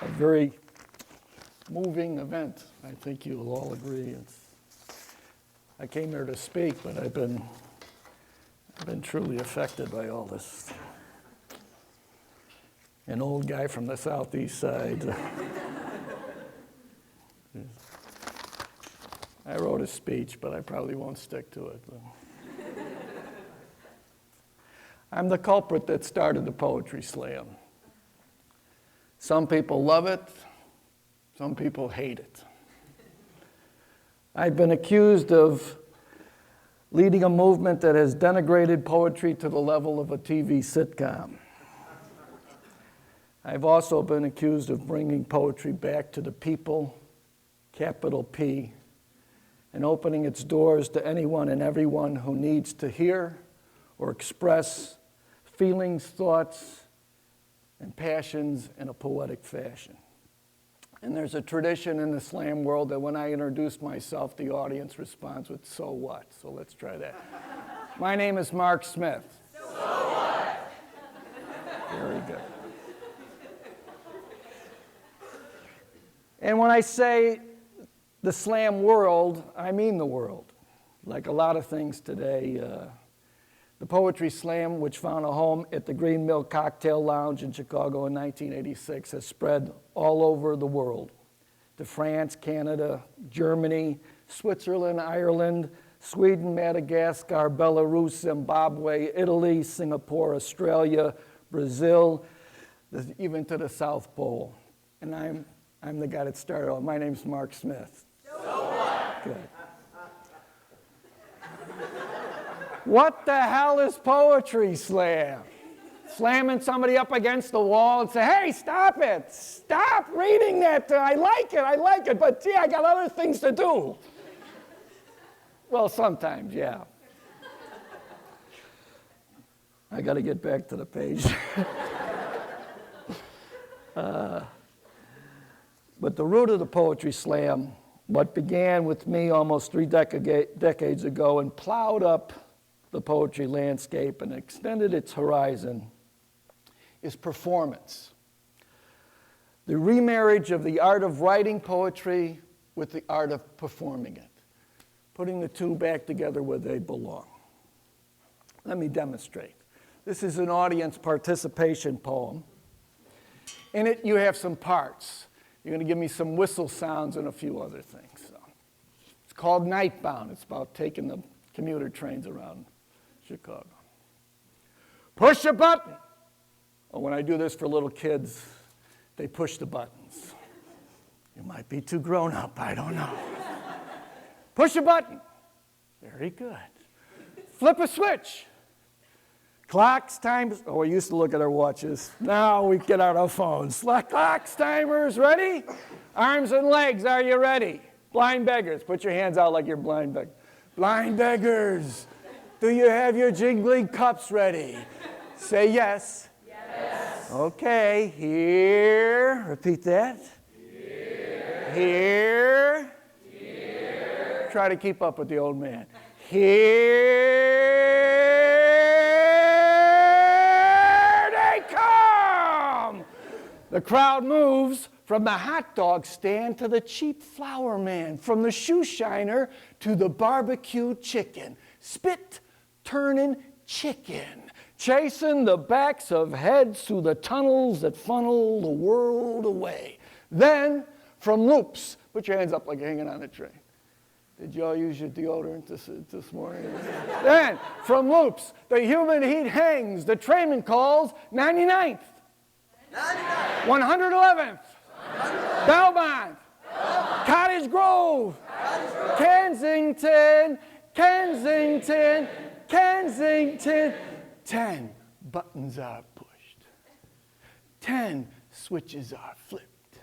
a very moving event. I think you'll all agree. I came here to speak, but I've been truly affected by all this. An old guy from the southeast side. I wrote a speech, but I probably won't stick to it. I'm the culprit that started the Poetry Slam. Some people love it, some people hate it. I've been accused of leading a movement that has denigrated poetry to the level of a TV sitcom. I've also been accused of bringing poetry back to the people, capital P, and opening its doors to anyone and everyone who needs to hear or express feelings, thoughts, and passions in a poetic fashion. And there's a tradition in the slam world that when I introduce myself, the audience responds with, "So what?" So let's try that. My name is Marc Smith. So what? Very good. And when I say the slam world, I mean the world. Like a lot of things today, the Poetry Slam, which found a home at the Green Mill Cocktail Lounge in Chicago in 1986, has spread all over the world, to France, Canada, Germany, Switzerland, Ireland, Sweden, Madagascar, Belarus, Zimbabwe, Italy, Singapore, Australia, Brazil, even to the South Pole. And I'm the guy that started all. My name's Marc Smith. So what? Good. What the hell is Poetry Slam? Slamming somebody up against the wall and say, "Hey, stop it. Stop reading that. I like it, but gee, I got other things to do." Well, sometimes, yeah. I got to get back to the page. But the root of the Poetry Slam, what began with me almost 3 decades ago and plowed up the poetry landscape and extended its horizon, is performance. The remarriage of the art of writing poetry with the art of performing it, putting the two back together where they belong. Let me demonstrate. This is an audience participation poem. In it, you have some parts. You're going to give me some whistle sounds and a few other things. So, it's called Nightbound. It's about taking the commuter trains around Chicago. Push a button. Oh, when I do this for little kids, they push the buttons. You might be too grown up, I don't know. Push a button. Very good. Flip a switch. Clocks, timers. Oh, we used to look at our watches. Now we get out our phones. Clocks, timers, ready? Arms and legs, are you ready? Blind beggars, put your hands out like you're blind beggars. Blind beggars, do you have your jingling cups ready? Say yes. Yes. Okay, here. Repeat that. Here. Here. Here. Try to keep up with the old man. Here they come. The crowd moves from the hot dog stand to the cheap flower man, from the shoe shiner to the barbecued chicken. Spit, turning chicken, chasing the backs of heads through the tunnels that funnel the world away. Then, from loops, put your hands up like you're hanging on a train. Did y'all use your deodorant this morning? Then, from loops, the human heat hangs. The trainman calls 99th, 111th, Belmont, Cottage Grove, Kensington, Kensington, Kensington. 10 buttons are pushed. 10 switches are flipped.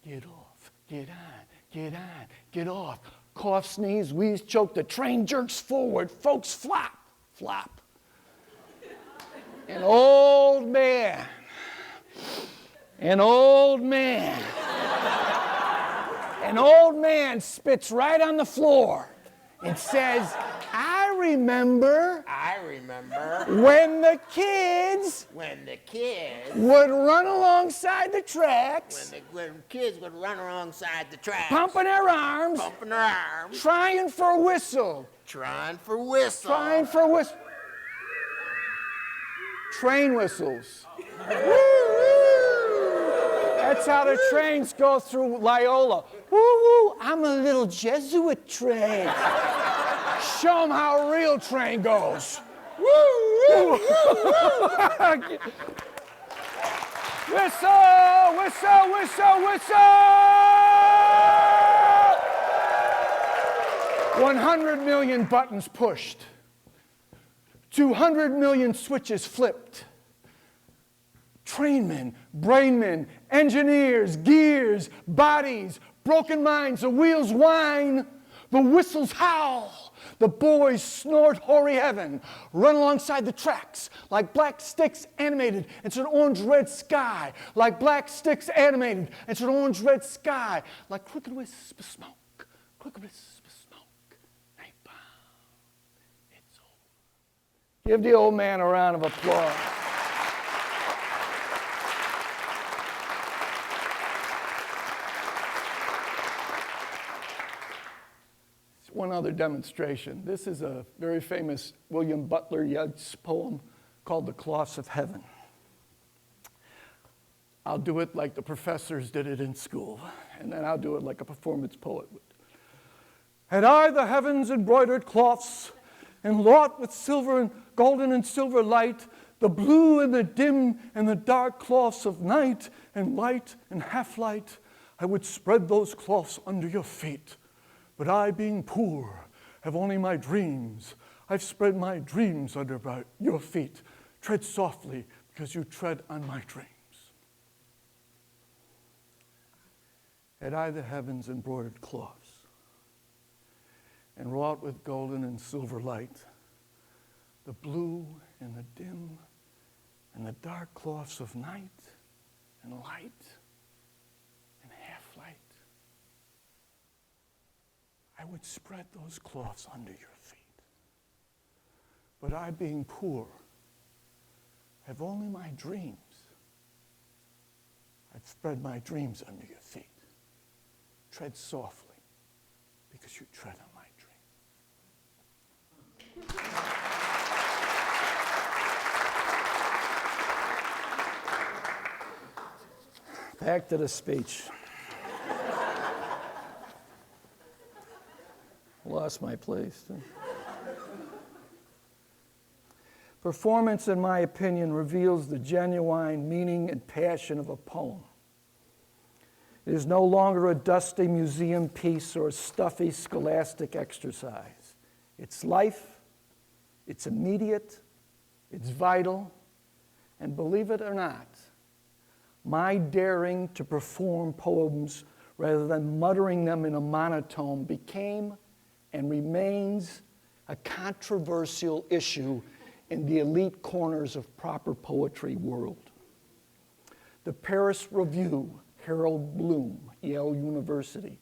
Get off, get on, get on, get off. Cough, sneeze, wheeze, choke. The train jerks forward. Folks flop, flop. An old man spits right on the floor. and says, I remember when the kids would run alongside the tracks, when kids would run alongside the tracks, pumping their arms, trying for a whistle. Train whistles. That's how the trains go through Loyola. Woo woo, I'm a little Jesuit train. Show them how a real train goes. Woo woo, whistle, whistle, whistle, whistle. 100 million buttons pushed. 200 million switches flipped. Trainmen, brainmen, engineers, gears, bodies, broken minds, the wheels whine, the whistles howl, the boys snort hoary heaven, run alongside the tracks like black sticks animated into an orange-red sky, like black sticks animated into an orange-red sky, like crooked wisps of smoke, crooked wisps of smoke, night bound, it's over. Give the old man a round of applause. One other demonstration. This is a very famous William Butler Yeats poem called The Cloths of Heaven. I'll do it like the professors did it in school, and then I'll do it like a performance poet would. Had I the heavens embroidered cloths, and wrought with silver and golden and silver light, the blue and the dim and the dark cloths of night and light and half-light, I would spread those cloths under your feet. But I, being poor, have only my dreams. I've spread my dreams under your feet. Tread softly, because you tread on my dreams. Had I the heavens embroidered cloths, and wrought with golden and silver light, the blue and the dim and the dark cloths of night and light and half-light, I would spread those cloths under your feet. But I, being poor, have only my dreams. I've spread my dreams under your feet. Tread softly, because you tread on my dreams. Back to the speech. Lost my place. Performance, in my opinion, reveals the genuine meaning and passion of a poem. It is no longer a dusty museum piece or a stuffy scholastic exercise. It's life, it's immediate, it's vital, and believe it or not, my daring to perform poems rather than muttering them in a monotone became and remains a controversial issue in the elite corners of proper poetry world. The Paris Review, Harold Bloom, Yale University.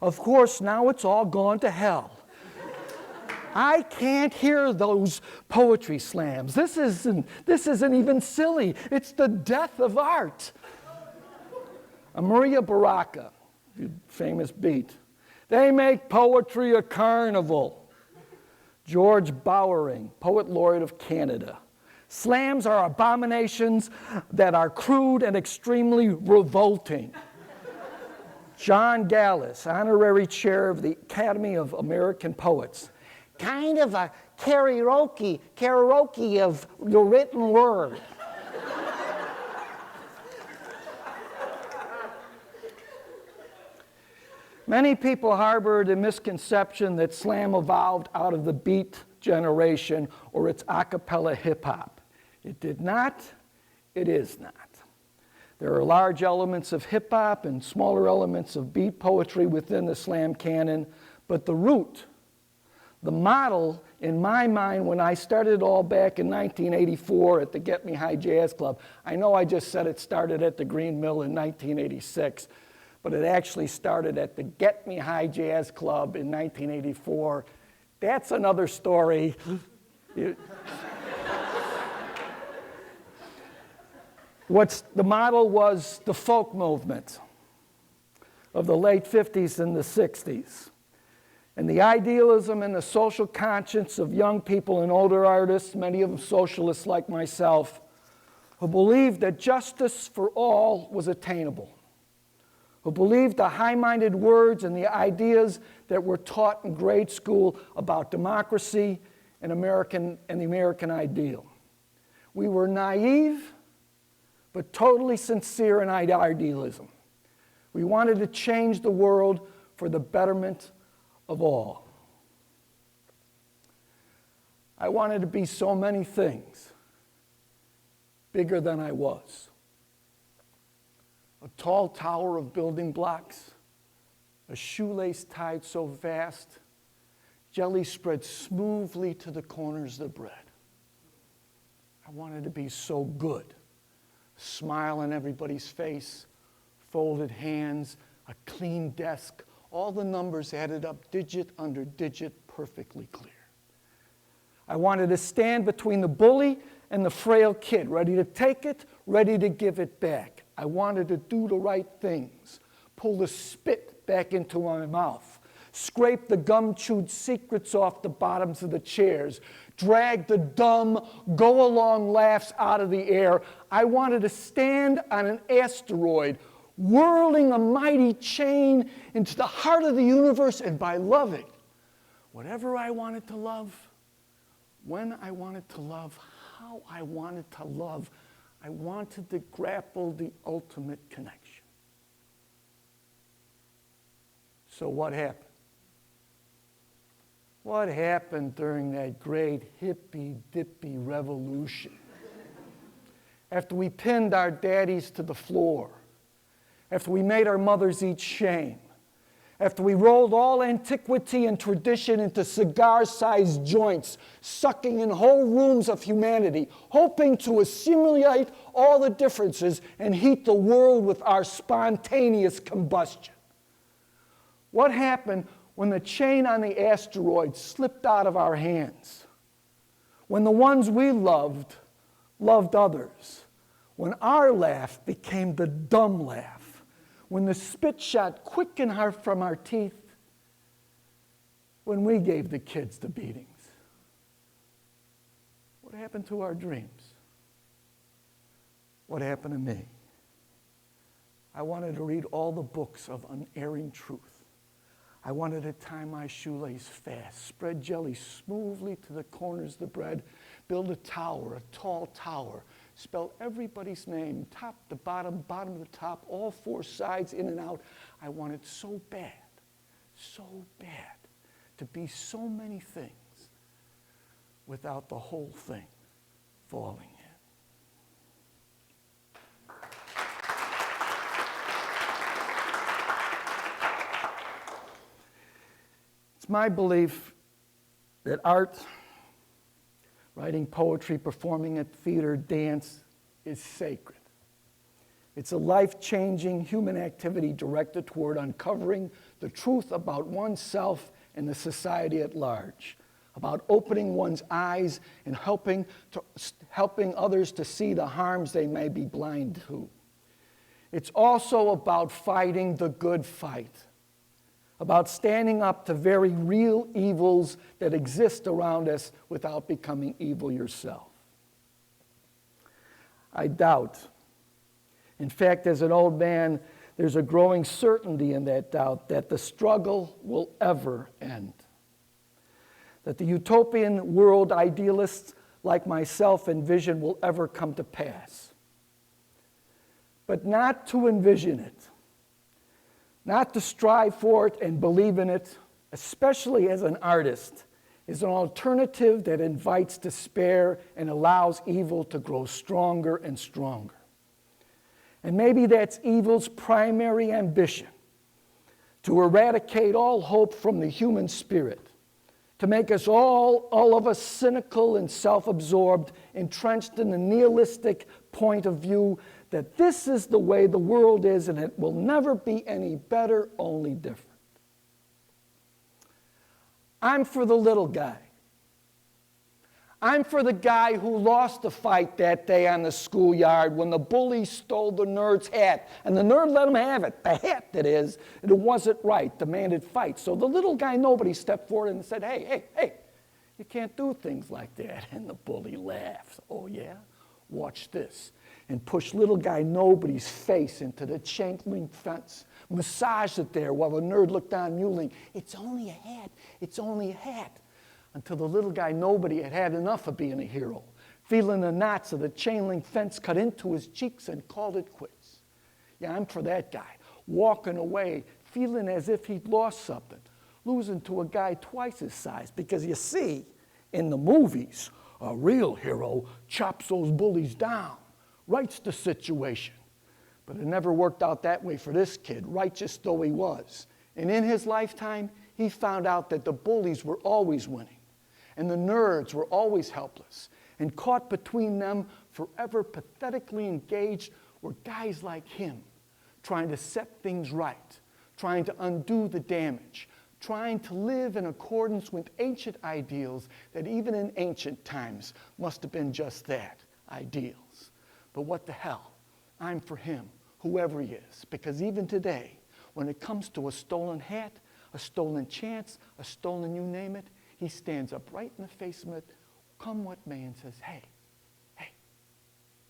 Of course, now it's all gone to hell. I can't hear those poetry slams. This isn't even silly. It's the death of art. Maria Baraka, famous beat. They make poetry a carnival. George Bowering, Poet Laureate of Canada. Slams are abominations that are crude and extremely revolting. John Gallus, Honorary Chair of the Academy of American Poets. Kind of a karaoke of the written word. Many people harbor the misconception that slam evolved out of the beat generation or its a cappella hip-hop. It did not, it is not. There are large elements of hip-hop and smaller elements of beat poetry within the slam canon, but the root, the model, in my mind, when I started it all back in 1984 at the Get Me High Jazz Club, I know I just said it started at the Green Mill in 1986, but it actually started at the Get Me High Jazz Club in 1984 That's another story. The model was the folk movement of the late 50s and the 60s. And the idealism and the social conscience of young people and older artists, many of them socialists like myself, who believed that justice for all was attainable, who believed the high-minded words and the ideas that were taught in grade school about democracy and the American ideal. We were naive, but totally sincere in idealism. We wanted to change the world for the betterment of all. I wanted to be so many things, bigger than I was. A tall tower of building blocks, a shoelace tied so vast, jelly spread smoothly to the corners of the bread. I wanted to be so good. Smile on everybody's face, folded hands, a clean desk, all the numbers added up, digit under digit, perfectly clear. I wanted to stand between the bully and the frail kid, ready to take it, ready to give it back. I wanted to do the right things, pull the spit back into my mouth, scrape the gum-chewed secrets off the bottoms of the chairs, drag the dumb, go-along laughs out of the air. I wanted to stand on an asteroid, whirling a mighty chain into the heart of the universe, and by loving whatever I wanted to love, when I wanted to love, how I wanted to love, I wanted to grapple the ultimate connection. So what happened? What happened during that great hippy-dippy revolution? After we pinned our daddies to the floor, after we made our mothers eat shame, after we rolled all antiquity and tradition into cigar-sized joints, sucking in whole rooms of humanity, hoping to assimilate all the differences and heat the world with our spontaneous combustion. What happened when the chain on the asteroid slipped out of our hands? When the ones we loved others? When our laugh became the dumb laugh? When the spit shot quick and hard from our teeth? When we gave the kids the beatings? What happened to our dreams? What happened to me? I wanted to read all the books of unerring truth. I wanted to tie my shoelace fast, spread jelly smoothly to the corners of the bread, build a tower, a tall tower, spell everybody's name, top to bottom, bottom to top, all four sides, in and out. I wanted so bad to be so many things without the whole thing falling in. It's my belief that art, writing poetry, performing at theater, dance, is sacred. It's a life-changing human activity directed toward uncovering the truth about oneself and the society at large, about opening one's eyes and helping others to see the harms they may be blind to. It's also about fighting the good fight, about standing up to very real evils that exist around us without becoming evil yourself. I doubt. In fact, as an old man, there's a growing certainty in that doubt that the struggle will ever end. That the utopian world idealists like myself envision will ever come to pass. But not to envision it, not to strive for it and believe in it, especially as an artist, is an alternative that invites despair and allows evil to grow stronger and stronger. And maybe that's evil's primary ambition, to eradicate all hope from the human spirit, to make us all of us cynical and self-absorbed, entrenched in a nihilistic point of view that this is the way the world is and it will never be any better, only different. I'm for the little guy. I'm for the guy who lost the fight that day on the schoolyard when the bully stole the nerd's hat. And the nerd let him have it. The hat, that is. And it wasn't right, demanded fight. So the little guy, nobody stepped forward and said, hey, you can't do things like that. And the bully laughs. Oh, yeah? Watch this. And push little guy nobody's face into the chain link fence. Massaged it there while the nerd looked on mewling. It's only a hat. It's only a hat. Until the little guy nobody had had enough of being a hero, feeling the knots of the chain link fence cut into his cheeks and called it quits. Yeah, I'm for that guy, walking away, feeling as if he'd lost something, losing to a guy twice his size. Because you see, in the movies, a real hero chops those bullies down, rights the situation. But it never worked out that way for this kid, righteous though he was. And in his lifetime, he found out that the bullies were always winning. And the nerds were always helpless. And caught between them, forever pathetically engaged, were guys like him, trying to set things right, trying to undo the damage, trying to live in accordance with ancient ideals that even in ancient times must have been just that, ideals. But what the hell? I'm for him, whoever he is, because even today, when it comes to a stolen hat, a stolen chance, a stolen you name it, he stands up right in the face of it, come what may, and says, hey,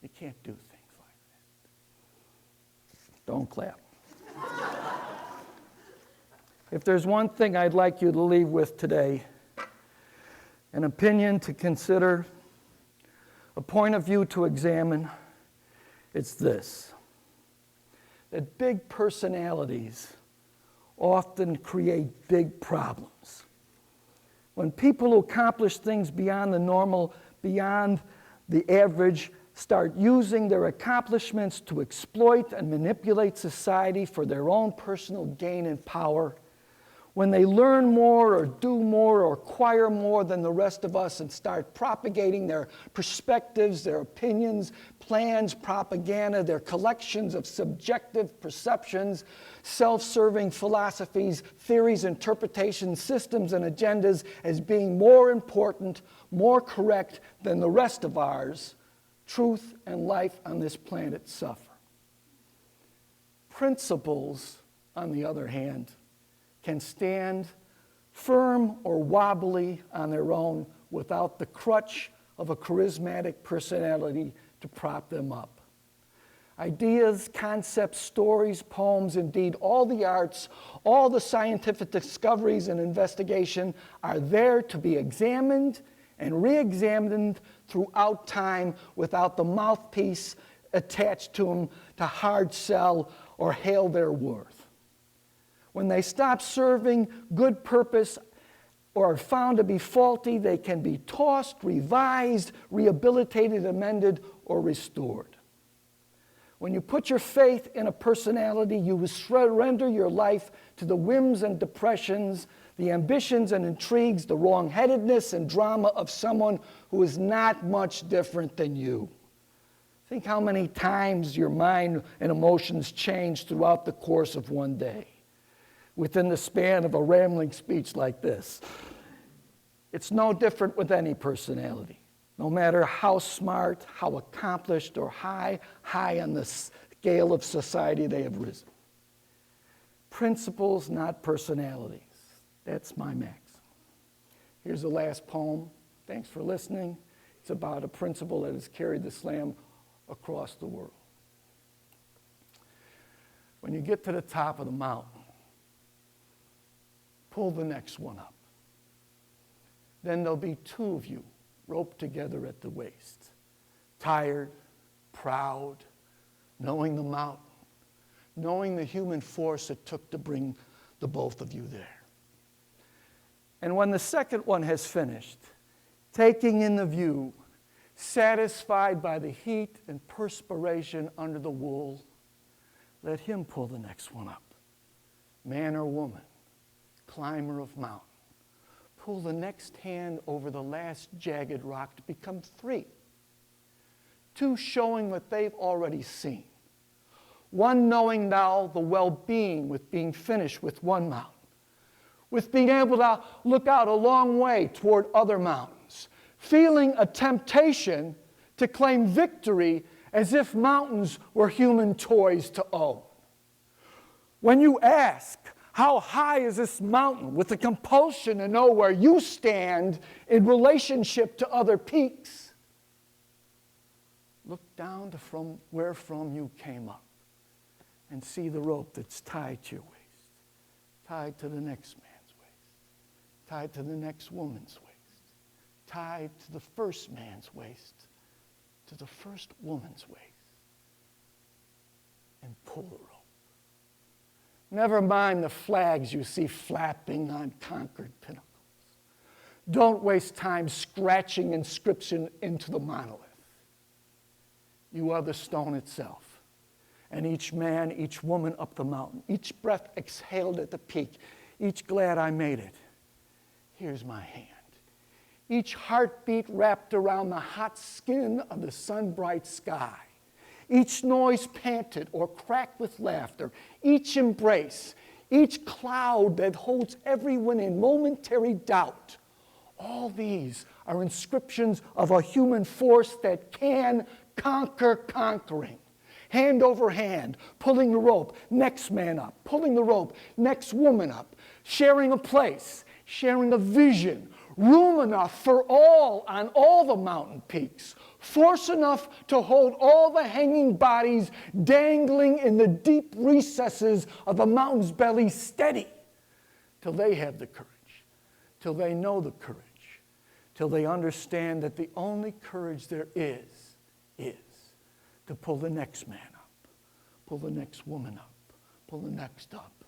you can't do things like that. Don't clap. If there's one thing I'd like you to leave with today, an opinion to consider, a point of view to examine, it's this: that big personalities often create big problems. When people who accomplish things beyond the normal, beyond the average, start using their accomplishments to exploit and manipulate society for their own personal gain and power, when they learn more or do more or acquire more than the rest of us and start propagating their perspectives, their opinions, plans, propaganda, their collections of subjective perceptions, self-serving philosophies, theories, interpretations, systems, and agendas as being more important, more correct than the rest of ours, truth and life on this planet suffer. Principles, on the other hand, can stand firm or wobbly on their own without the crutch of a charismatic personality to prop them up. Ideas, concepts, stories, poems, indeed all the arts, all the scientific discoveries and investigation are there to be examined and re-examined throughout time without the mouthpiece attached to them to hard sell or hail their worth. When they stop serving good purpose or are found to be faulty, they can be tossed, revised, rehabilitated, amended, or restored. When you put your faith in a personality, you surrender your life to the whims and depressions, the ambitions and intrigues, the wrong-headedness and drama of someone who is not much different than you. Think how many times your mind and emotions change throughout the course of one day, within the span of a rambling speech like this. It's no different with any personality. No matter how smart, how accomplished, or high on the scale of society they have risen. Principles, not personalities. That's my maxim. Here's the last poem. Thanks for listening. It's about a principle that has carried the slam across the world. When you get to the top of the mountain, pull the next one up. Then there'll be two of you roped together at the waist, tired, proud, knowing the mountain, knowing the human force it took to bring the both of you there. And when the second one has finished, taking in the view, satisfied by the heat and perspiration under the wool, let him pull the next one up. Man or woman, climber of mountain, pull the next hand over the last jagged rock to become three. Two showing what they've already seen. One knowing now the well-being with being finished with one mountain. with being able to look out a long way toward other mountains, feeling a temptation to claim victory as if mountains were human toys to own. When you ask, how high is this mountain, with the compulsion to know where you stand in relationship to other peaks, look down to where you came up and see the rope that's tied to your waist, tied to the next man's waist, tied to the next woman's waist, tied to the first man's waist, to the first woman's waist, and pull the rope. Never mind the flags you see flapping on conquered pinnacles. Don't waste time scratching inscription into the monolith. You are the stone itself. And each man, each woman up the mountain, each breath exhaled at the peak, each glad I made it. Here's my hand. Each heartbeat wrapped around the hot skin of the sun-bright sky. Each noise panted or cracked with laughter. Each embrace, each cloud that holds everyone in momentary doubt. All these are inscriptions of a human force that can conquer conquering. Hand over hand, pulling the rope, next man up, pulling the rope, next woman up, sharing a place, sharing a vision, room enough for all on all the mountain peaks, force enough to hold all the hanging bodies dangling in the deep recesses of the mountain's belly steady, till they have the courage, till they know the courage, till they understand that the only courage there is to pull the next man up, pull the next woman up, pull the next up,